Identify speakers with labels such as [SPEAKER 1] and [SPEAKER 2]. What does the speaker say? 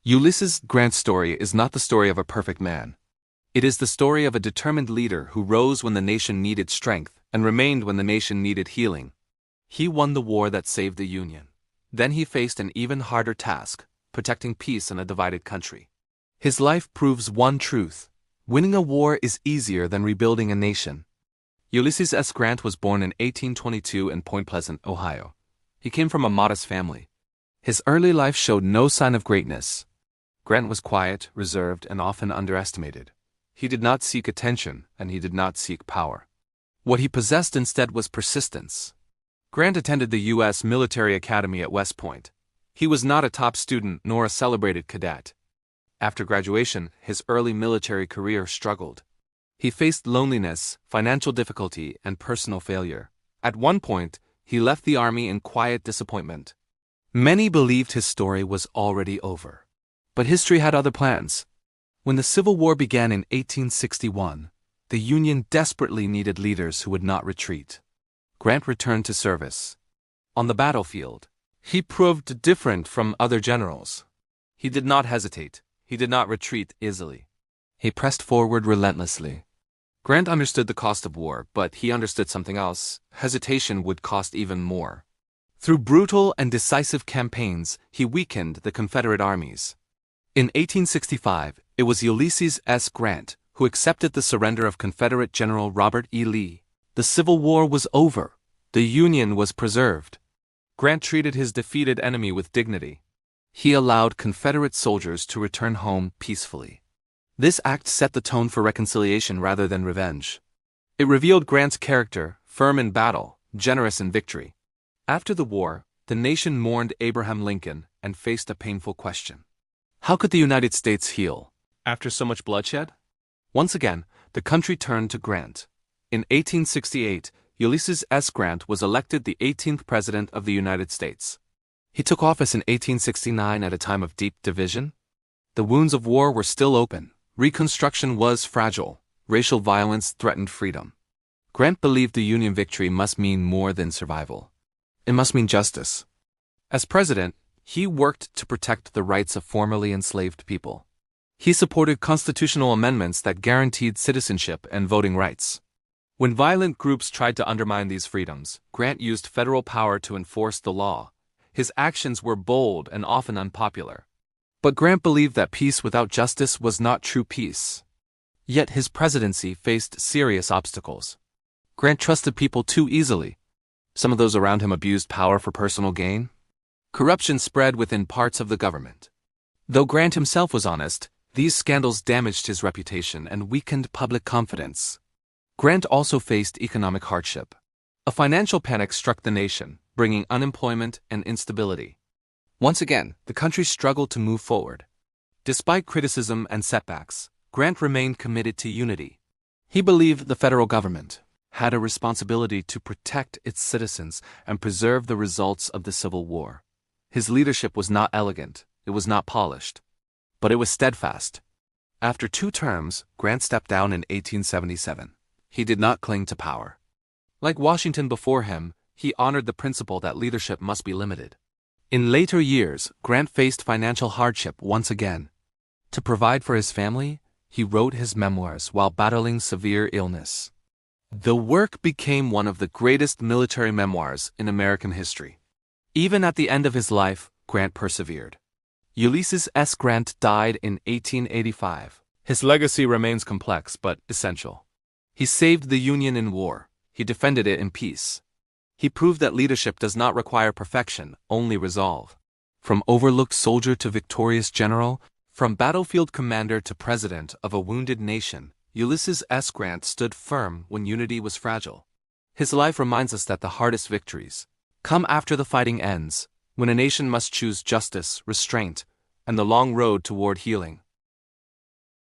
[SPEAKER 1] Ulysses Grant's story is not the story of a perfect man. It is the story of a determined leader who rose when the nation needed strength and remained when the nation needed healing. He won the war that saved the Union. Then he faced an even harder task, protecting peace in a divided country. His life proves one truth: winning a war is easier than rebuilding a nation. Ulysses S. Grant was born in 1822 in Point Pleasant, Ohio. He came from a modest family. His early life showed no sign of greatness. Grant was quiet, reserved, and often underestimated. He did not seek attention, and he did not seek power. What he possessed instead was persistence. Grant attended the U.S. Military Academy at West Point. He was not a top student nor a celebrated cadet. After graduation, his early military career struggled. He faced loneliness, financial difficulty, and personal failure. At one point, he left the Army in quiet disappointment. Many believed his story was already over. But history had other plans. When the Civil War began in 1861, the Union desperately needed leaders who would not retreat. Grant returned to service. On the battlefield, he proved different from other generals. He did not hesitate. He did not retreat easily. He pressed forward relentlessly. Grant understood the cost of war, but he understood something else: hesitation would cost even more. Through brutal and decisive campaigns, he weakened the Confederate armies. In 1865, it was Ulysses S. Grant who accepted the surrender of Confederate General Robert E. Lee. The Civil War was over. The Union was preserved. Grant treated his defeated enemy with dignity. He allowed Confederate soldiers to return home peacefully. This act set the tone for reconciliation rather than revenge. It revealed Grant's character: firm in battle, generous in victory. After the war, the nation mourned Abraham Lincoln and faced a painful question. How could the United States heal after so much bloodshed? Once again, the country turned to Grant. In 1868, Ulysses S. Grant was elected the 18th President of the United States. He took office in 1869 at a time of deep division. The wounds of war were still open. Reconstruction was fragile. Racial violence threatened freedom. Grant believed the Union victory must mean more than survival. It must mean justice. As president, he worked to protect the rights of formerly enslaved people. He supported constitutional amendments that guaranteed citizenship and voting rights. When violent groups tried to undermine these freedoms, Grant used federal power to enforce the law. His actions were bold and often unpopular. But Grant believed that peace without justice was not true peace. Yet his presidency faced serious obstacles. Grant trusted people too easily. Some of those around him abused power for personal gain. Corruption spread within parts of the government. Though Grant himself was honest, these scandals damaged his reputation and weakened public confidence. Grant also faced economic hardship. A financial panic struck the nation, bringing unemployment and instability. Once again, the country struggled to move forward. Despite criticism and setbacks, Grant remained committed to unity. He believed the federal government had a responsibility to protect its citizens and preserve the results of the Civil War. His leadership was not elegant, it was not polished, but it was steadfast. After 2 terms, Grant stepped down in 1877. He did not cling to power. Like Washington before him, he honored the principle that leadership must be limited. In later years, Grant faced financial hardship once again. To provide for his family, he wrote his memoirs while battling severe illness. The work became one of the greatest military memoirs in American history. Even at the end of his life, Grant persevered. Ulysses S. Grant died in 1885. His legacy remains complex but essential. He saved the Union in war. He defended it in peace. He proved that leadership does not require perfection, only resolve. From overlooked soldier to victorious general, from battlefield commander to president of a wounded nation, Ulysses S. Grant stood firm when unity was fragile. His life reminds us that the hardest victories come after the fighting ends, when a nation must choose justice, restraint, and the long road toward healing.